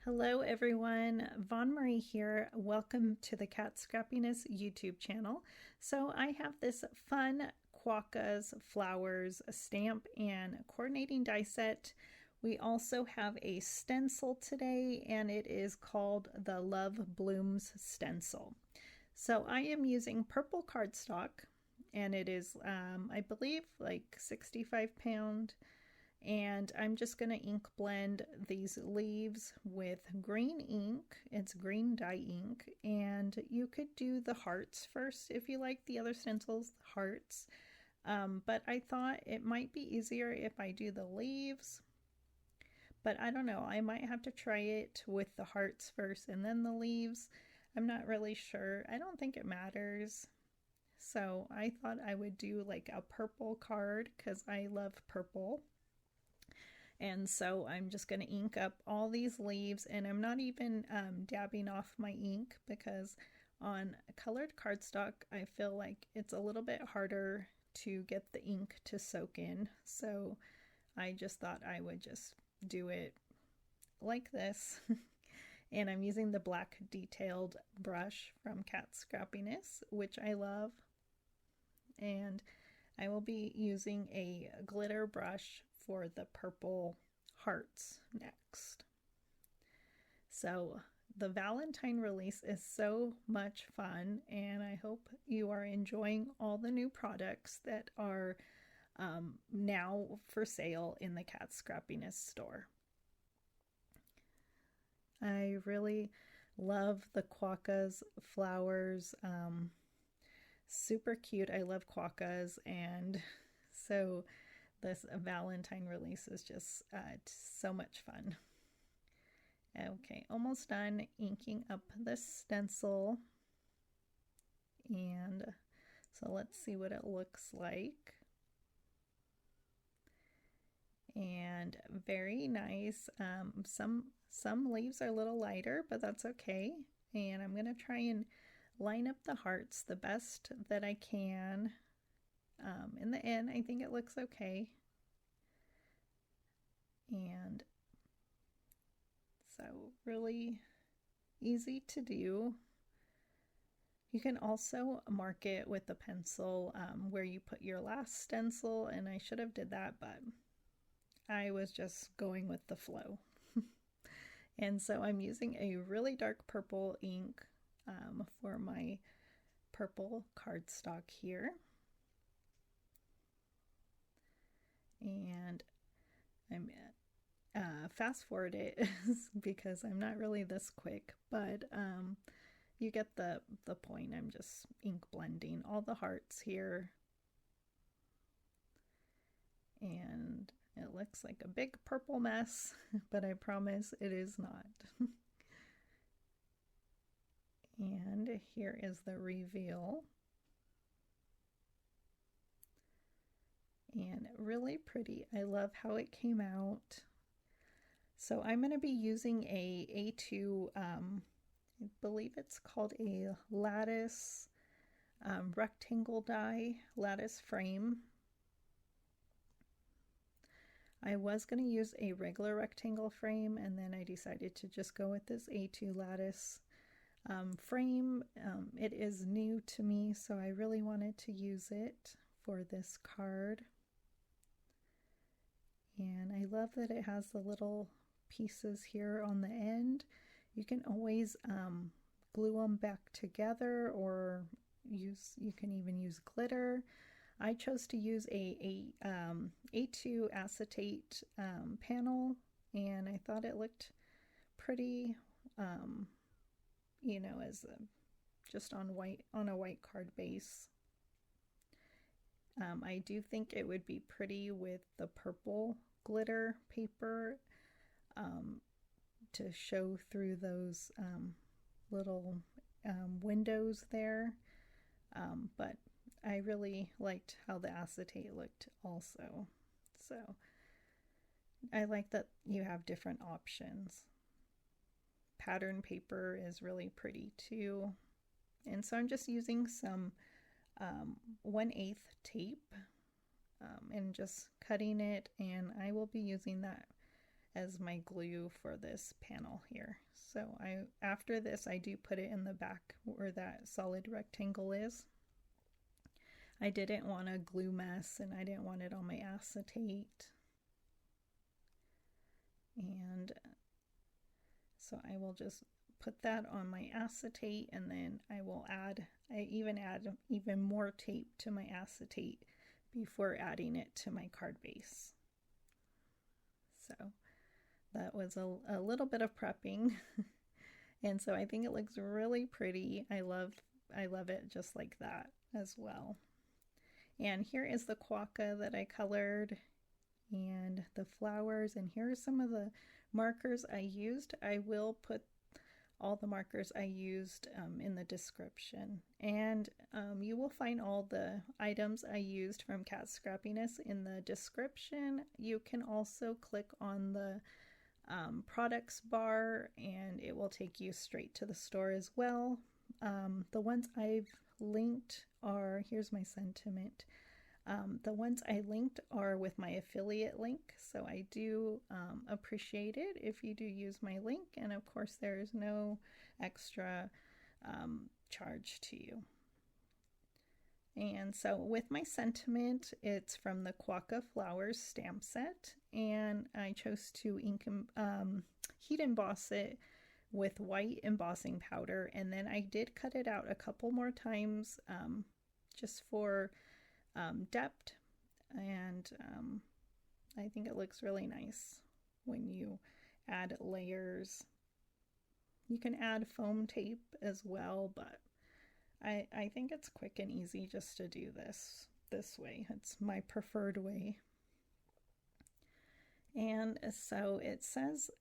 Hello everyone, Von Marie here. Welcome to the Kat Scrappiness YouTube channel. So I have this fun Quokka's Flowers Stamp and coordinating die set. We also have a stencil today and it is called the Love Blooms Stencil. So I am using purple cardstock and it is I believe like 65 pound. And I'm just going to ink blend these leaves with green ink. It's green dye ink, and you could do the hearts first if you like the other stencils, hearts. But I thought it might be easier if I do the leaves. But I don't know, I might have to try it with the hearts first and then the leaves. I'm not really sure. I don't think it matters. So I thought I would do like a purple card because I love purple. And so I'm just going to ink up all these leaves, and I'm not even dabbing off my ink because on colored cardstock I feel like it's a little bit harder to get the ink to soak in. So I just thought I would just do it like this. And I'm using the black detailed brush from Kat Scrappiness, which I love. And I will be using a glitter brush for the purple hearts next. So the Valentine release is so much fun, and I hope you are enjoying all the new products that are now for sale in the Kat Scrappiness store. I really love the Quokka's flowers. Super cute. I love quokkas, and so this Valentine release is just so much fun. Okay, almost done inking up the stencil, and so let's see what it looks like. And very nice. Some leaves are a little lighter, but that's okay. And I'm gonna try and line up the hearts the best that I can. In the end, I think it looks okay. And so really easy to do. You can also mark it with a pencil where you put your last stencil, and I should have did that, but I was just going with the flow. And so I'm using a really dark purple ink for my purple cardstock here. And I'm fast forward it because I'm not really this quick, but you get the point. I'm just ink blending all the hearts here, and it looks like a big purple mess, but I promise it is not. And here is the reveal. And really pretty. I love how it came out. So I'm going to be using a A2, I believe it's called a lattice rectangle die, lattice frame. I was going to use a regular rectangle frame, and then I decided to just go with this A2 lattice frame. It is new to me, so I really wanted to use it for this card. And I love that it has the little pieces here on the end. You can always glue them back together, or you can even use glitter. I chose to use a A2 acetate panel, and I thought it looked pretty, you know, as just on a white card base. I do think it would be pretty with the purple glitter paper to show through those little windows there, but I really liked how the acetate looked also. So I like that you have different options. Pattern paper is really pretty too. And so I'm just using some 1/8 tape and just cutting it, and I will be using that as my glue for this panel here. So after this, I do put it in the back where that solid rectangle is. I didn't want a glue mess, and I didn't want it on my acetate. And so I will just put that on my acetate, and then I even add even more tape to my acetate before adding it to my card base. So that was a little bit of prepping. And so I think it looks really pretty. I love it just like that as well. And here is the quokka that I colored and the flowers, and here are some of the markers I used. I will put all the markers I used in the description, and you will find all the items I used from Kat Scrappiness in the description. You can also click on the products bar and it will take you straight to the store as well. The ones I've linked are, here's my sentiment. The ones I linked are with my affiliate link, so I do appreciate it if you do use my link, and of course there is no extra charge to you. And so with my sentiment, it's from the Quokka Flowers Stamp set, and I chose to heat emboss it with white embossing powder, and then I did cut it out a couple more times just for depth, and I think it looks really nice when you add layers. You can add foam tape as well, but I think it's quick and easy just to do this way. It's my preferred way. And so it says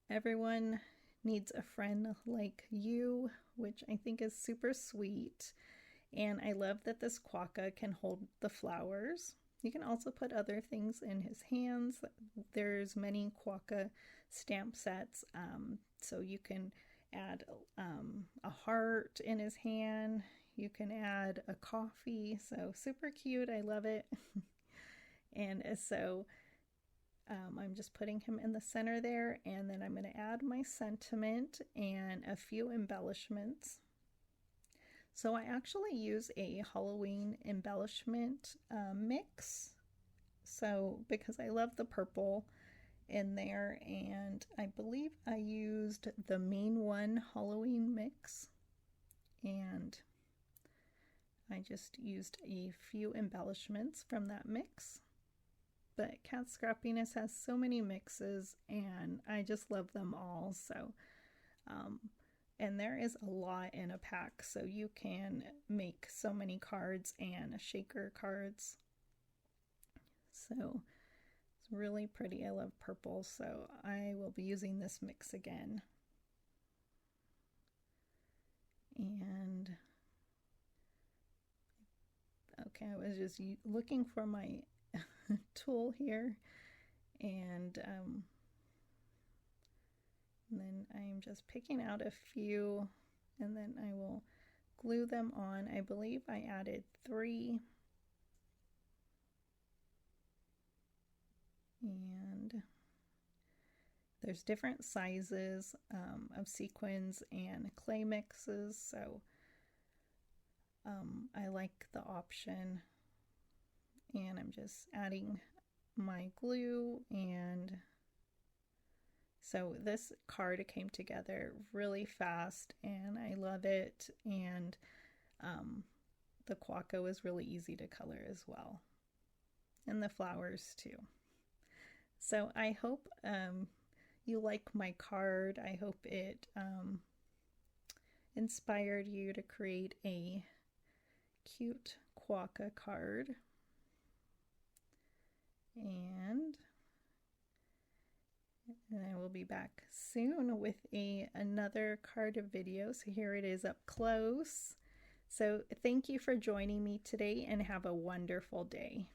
everyone needs a friend like you, which I think is super sweet. And I love that this quokka can hold the flowers. You can also put other things in his hands. There's many quokka stamp sets, so you can add a heart in his hand. You can add a coffee, so super cute. I love it. And so I'm just putting him in the center there, and then I'm going to add my sentiment and a few embellishments. So I actually use a Halloween embellishment mix, so because I love the purple in there, and I believe I used the main one Halloween mix, and I just used a few embellishments from that mix. But Kat Scrappiness has so many mixes, and I just love them all. So and there is a lot in a pack, so you can make so many cards and shaker cards. So it's really pretty. I love purple, so I will be using this mix again. And okay, I was just looking for my tool here, and then I'm just picking out a few, and then I will glue them on. I believe I added 3. And there's different sizes of sequins and clay mixes, so I like the option. And I'm just adding my glue, and so this card came together really fast, and I love it. And the quokka was really easy to color as well, and the flowers too. So I hope you like my card. I hope it inspired you to create a cute quokka card. And I will be back soon with another card video. So here it is up close. So thank you for joining me today, and have a wonderful day.